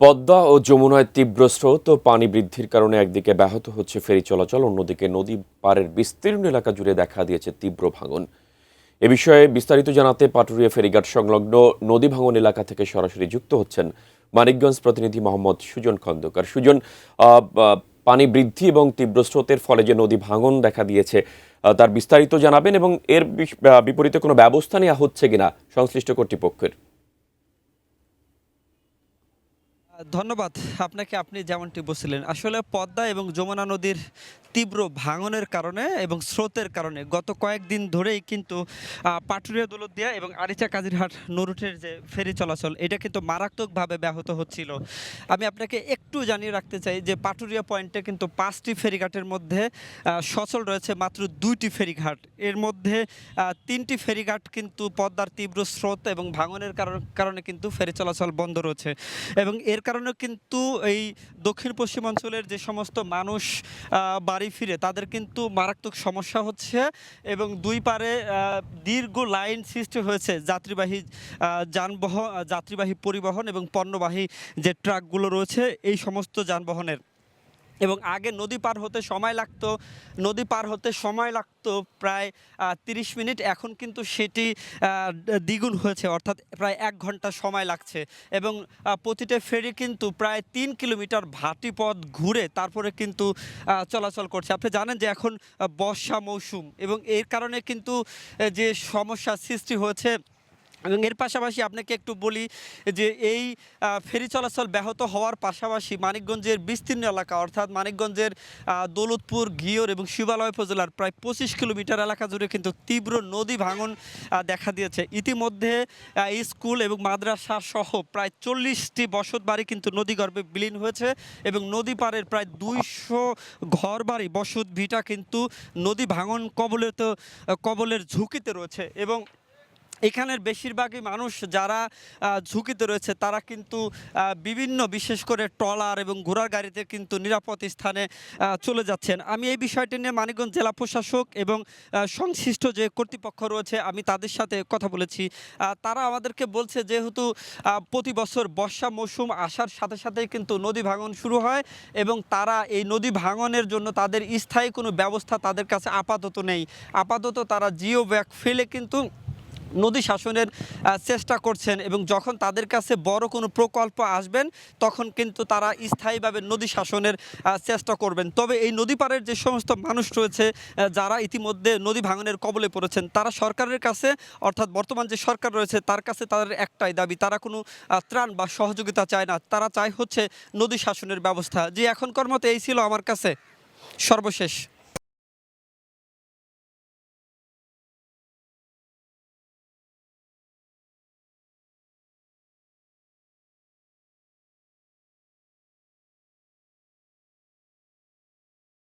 পদ্মা ও যমুনায় তীব্র স্রোত ও পানি বৃদ্ধির কারণে একদিকে ব্যাহত হচ্ছে ফেরি চলাচল, অন্যদিকে নদী পাড়ের বিস্তীর্ণ এলাকা জুড়ে দেখা দিয়েছে তীব্র ভাঙন। এ বিষয়ে বিস্তারিত জানাতে পাটুরিয়া ফেরিঘাট সংলগ্ন নদী ভাঙন এলাকা থেকে সরাসরি যুক্ত হচ্ছেন মানিকগঞ্জ প্রতিনিধি মোহাম্মদ সুজন খন্দকার। সুজন, পানি বৃদ্ধি এবং তীব্র স্রোতের ফলে যে নদী ভাঙন দেখা দিয়েছে তার বিস্তারিত জানাবেন এবং এর বিপরীতে কোনো ব্যবস্থা নেওয়া হচ্ছে কিনা সংশ্লিষ্ট কর্তৃপক্ষের। ধন্যবাদ আপনাকে। আপনি যেমনটি বলছিলেন, আসলে পদ্মা এবং যমুনা নদীর তীব্র ভাঙনের কারণে এবং স্রোতের কারণে গত কয়েকদিন ধরেই কিন্তু পাটুরিয়া দৌলতদিয়া এবং আরিচা কাজিরহাট নৌরুটের যে ফেরি চলাচল এটা কিন্তু মারাত্মকভাবে ব্যাহত হচ্ছিল। আমি আপনাকে একটু জানিয়ে রাখতে চাই যে পাটুরিয়া পয়েন্টে কিন্তু 5টি ফেরিঘাটের মধ্যে সচল রয়েছে মাত্র 2টি ফেরিঘাট। এর মধ্যে 3টি ফেরিঘাট কিন্তু পদ্মার তীব্র স্রোত এবং ভাঙনের কারণে কিন্তু ফেরি চলাচল বন্ধ রয়েছে এবং এর কারণে কিন্তু এই দক্ষিণ পশ্চিমাঞ্চলের যে সমস্ত মানুষ বাড়ি ফিরে তাদের কিন্তু মারাত্মক সমস্যা হচ্ছে এবং দুই পারে দীর্ঘ লাইন সৃষ্টি হয়েছে যাত্রীবাহী পরিবহন এবং পণ্যবাহী যে ট্রাকগুলো রয়েছে এই সমস্ত যানবাহনের। এবং আগে নদী পার হতে সময় লাগতো প্রায় 30 মিনিট, এখন কিন্তু সেটি দ্বিগুণ হয়েছে, অর্থাৎ প্রায় 1 ঘন্টা সময় লাগছে এবং প্রতিটা ফেরি কিন্তু প্রায় 3 কিলোমিটার ভাটি পথ ঘুরে তারপরে কিন্তু চলাচল করছে। আপনি জানেন যে এখন বর্ষা মৌসুম এবং এর কারণে কিন্তু যে সমস্যার সৃষ্টি হয়েছে। এবং এর পাশাপাশি আপনাকে একটু বলি যে এই ফেরি চলাচল ব্যাহত হওয়ার পাশাপাশি মানিকগঞ্জের বিস্তীর্ণ এলাকা, অর্থাৎ মানিকগঞ্জের দৌলতপুর, ঘিওর এবং শিবালয় উপজেলার প্রায় 25 কিলোমিটার এলাকা জুড়ে কিন্তু তীব্র নদী ভাঙন দেখা দিয়েছে। ইতিমধ্যে স্কুল এবং মাদ্রাসা সহ প্রায় 40টি বসতবাড়ি কিন্তু নদীগর্ভে বিলীন হয়েছে এবং নদী পাড়ের প্রায় 200 ঘরবাড়ি বসত ভিটা কিন্তু নদী ভাঙন কবলের ঝুঁকিতে রয়েছে এবং এখানের বেশিরভাগই মানুষ যারা ঝুঁকিতে রয়েছে তারা কিন্তু বিশেষ করে ট্রলার এবং ঘোড়ার গাড়িতে কিন্তু নিরাপদ স্থানে চলে যাচ্ছেন। আমি এই বিষয়টি নিয়ে মানিকগঞ্জ জেলা প্রশাসক এবং সংশ্লিষ্ট যে কর্তৃপক্ষ রয়েছে আমি তাদের সাথে কথা বলেছি। তারা আমাদেরকে বলছে যেহেতু প্রতি বছর বর্ষা মৌসুম আসার সাথে সাথেই কিন্তু নদী ভাঙন শুরু হয় এবং তারা এই নদী ভাঙনের জন্য তাদের স্থায়ী কোনো ব্যবস্থা তাদের কাছে আপাতত নেই। আপাতত তারা জিও ব্যাগ ফেলে কিন্তু নদী শাসনের চেষ্টা করছেন এবং যখন তাদের কাছে বড় কোনো প্রকল্প আসবেন তখন কিন্তু তারা স্থায়ীভাবে নদী শাসনের চেষ্টা করবেন। তবে এই নদী পাড়ের যে সমস্ত মানুষ রয়েছে যারা ইতিমধ্যে নদী ভাঙনের কবলে পড়েছেন তারা সরকারের কাছে, অর্থাৎ বর্তমান যে সরকার রয়েছে তার কাছে তাদের একটাই দাবি, তারা কোনো ত্রাণ বা সহযোগিতা চায় না, তারা চায় হচ্ছে নদী শাসনের ব্যবস্থা। যে এখনকার মতো এই ছিল আমার কাছে সর্বশেষ।